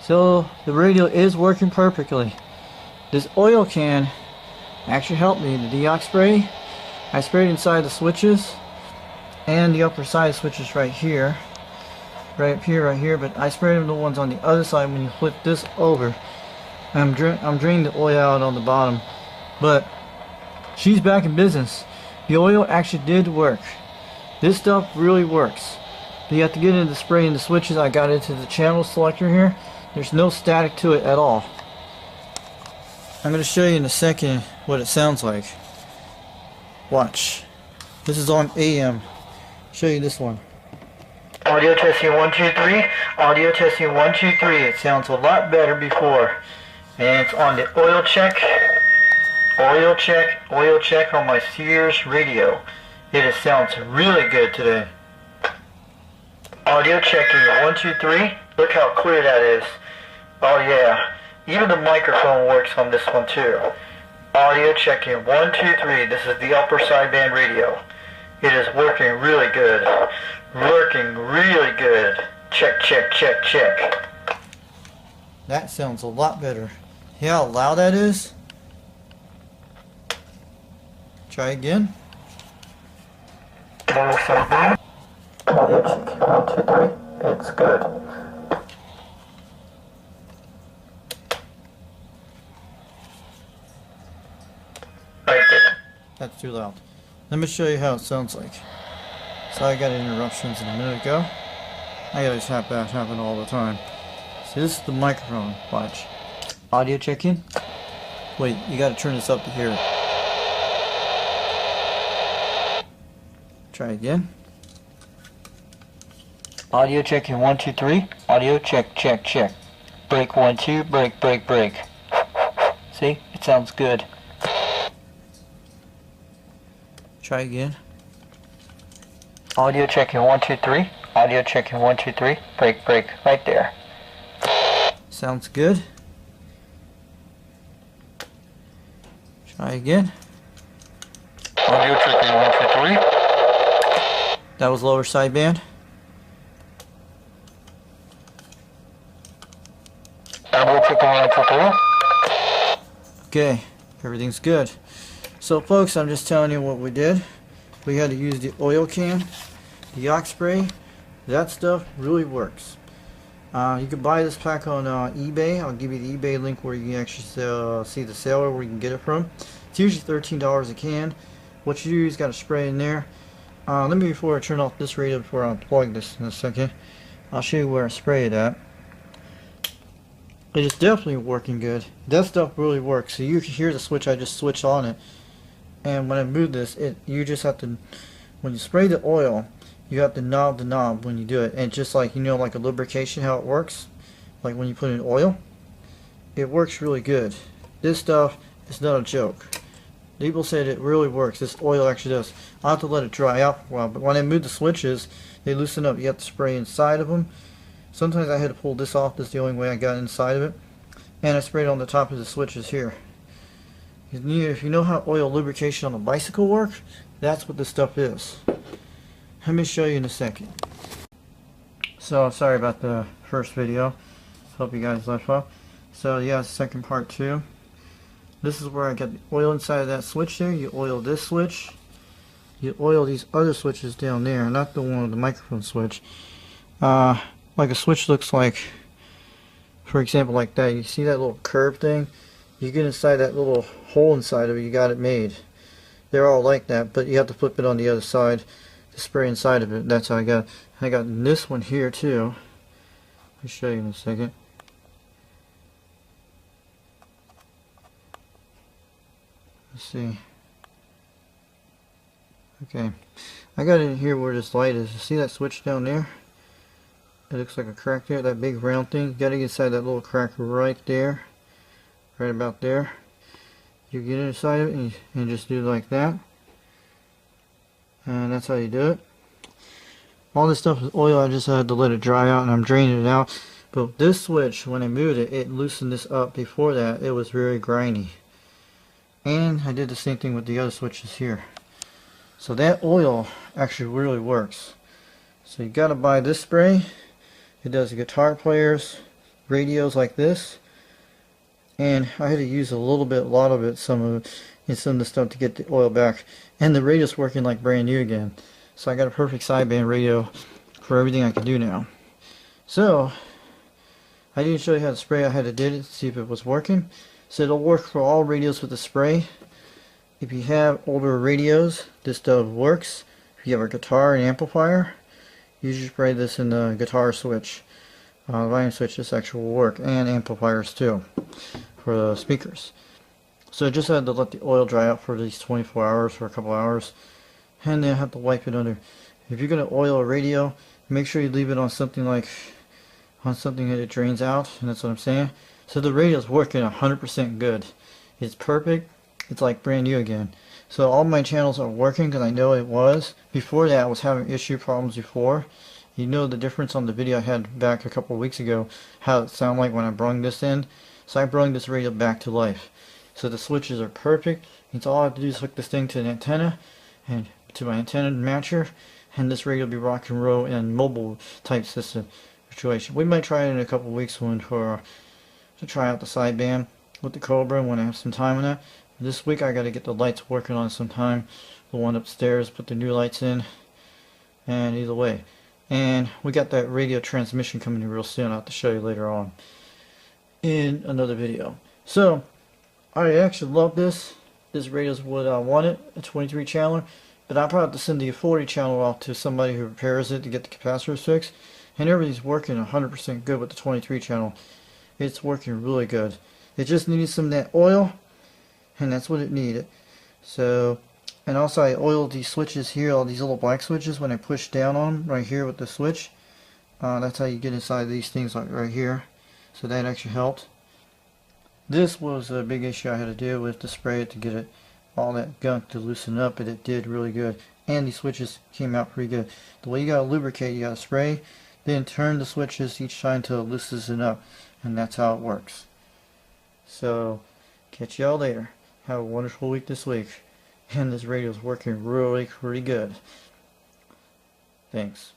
So the radio is working perfectly. This oil can actually helped me. The dioxin spray, I sprayed inside the switches and the upper side switches right here. Right up here, right here, but I sprayed the ones on the other side. When you flip this over, I'm draining the oil out on the bottom. But she's back in business. The oil actually did work. This stuff really works. But you have to get into the spray and the switches. I got into the channel selector here. There's no static to it at all. I'm going to show you in a second what it sounds like. Watch. This is on AM. Show you this one. Audio testing 1 2 3. Audio testing 1 2 3. It sounds a lot better before. And it's on the oil check. Oil check on my Sears radio. It sounds really good today. Audio checking 1 2 3. Look how clear that is. Oh yeah. Even the microphone works on this one too. Audio checking 1 2 3. This is the upper sideband radio. It is working really good. Working really good. Check, check, check, check. That sounds a lot better. See how loud that is? Try again. Lower sideband. Audio checking 1 2 3. It's good. Right there. That's too loud. Let me show you how it sounds like. So I got interruptions a minute ago. I gotta just have that happen all the time. See, this is the microphone. Watch. Audio check-in. Wait, you gotta turn this up to hear it. Try again. Audio check-in 1 2 3. Audio check, check, check. Break 1 2. Break, break, break. See, it sounds good. Try again. Audio checking 1 2 3. Audio checking 1 2 3. Break, break, right there. Sounds good. Try again. Audio checking 1 2 3. That was lower sideband. Audio checking 1 2 3. Okay, everything's good. So folks, I'm just telling you what we did. We had to use the oil can, the dioxin spray. That stuff really works. You can buy this pack on eBay. I'll give you the eBay link where you can actually see the seller where you can get it from. It's usually $13 a can. What you do is got to spray in there. Let me, before I turn off this radio, before I unplug this in a second, I'll show you where I spray it at. It is definitely working good. That stuff really works. So you can hear the switch I just switched on it. And when I move this, you just have to, when you spray the oil, you have to knob the knob when you do it. And just like, you know, like a lubrication, how it works, like when you put in oil, it works really good. This stuff is not a joke. People said it really works. This oil actually does. I'll have to let it dry out for a while, but when I move the switches, they loosen up. You have to spray inside of them. Sometimes I had to pull this off. This is the only way I got inside of it. And I sprayed on the top of the switches here. If you know how oil lubrication on a bicycle works, that's what this stuff is. Let me show you in a second. So sorry about the first video. Hope you guys left well. So yeah, second part too. This is where I got the oil inside of that switch there. You oil this switch. You oil these other switches down there, not the one with the microphone switch. Like a switch looks like, for example, like that. You see that little curve thing? You get inside that little hole inside of it, you got it made. They're all like that, but you have to flip it on the other side to spray inside of it. That's how I got it. I got this one here too. I'll show you in a second. Let's see. Okay. I got it in here where this light is. You see that switch down there? It looks like a crack there, that big round thing. You got to get inside that little crack right there. Right about there. You get inside of it and just do like that. And that's how you do it. All this stuff is oil. I just had to let it dry out and I'm draining it out. But this switch, when I moved it, it loosened this up. Before that, it was very grimy. And I did the same thing with the other switches here. So that oil actually really works. So you got to buy this spray. It does guitar players, radios like this, and I had to use a lot of it, some of the stuff to get the oil back, and the radio's working like brand new again. So I got a perfect sideband radio for everything I can do now. So I didn't show you how to spray. I had to did it to see if it was working. So it'll work for all radios with the spray. If you have older radios, this stuff works. If you have a guitar and amplifier, you should spray this in the guitar switch. Volume switch, this actually will work, and amplifiers too for the speakers. So I just had to let the oil dry out for at least 24 hours, for a couple hours, and then I have to wipe it under. If you're going to oil a radio, make sure you leave it on something that it drains out, and that's what I'm saying. So the radio's working 100% good. It's perfect. It's like brand new again. So all my channels are working because I know it was. Before that, I was having problems before. You know the difference on the video I had back a couple of weeks ago, how it sounded like when I brung this in. So I brung this radio back to life. So the switches are perfect. It's all I have to do is hook this thing to an antenna, and to my antenna matcher, and this radio will be rock and roll and mobile type system situation. We might try it in a couple of weeks to try out the sideband with the Cobra when I have some time on that. This week I got to get the lights working on sometime. The one upstairs, put the new lights in, and either way. And we got that radio transmission coming in real soon. I'll have to show you later on in another video. So I actually love this. This radio is what I wanted, a 23 channeler. But I'll probably have to send the 40 channel off to somebody who repairs it to get the capacitors fixed. And everything's working 100% good with the 23 channel. It's working really good. It just needed some of that oil, and that's what it needed. So, and also I oiled these switches here, all these little black switches, when I push down on them right here with the switch. That's how you get inside these things, like right here. So that actually helped. This was a big issue I had to deal with to spray it to get it all that gunk to loosen up, but it did really good. And these switches came out pretty good. The way you gotta lubricate, you gotta spray, then turn the switches each time until it loosens it up, and that's how it works. So catch y'all later. Have a wonderful week this week. And this radio is working really pretty good. Thanks.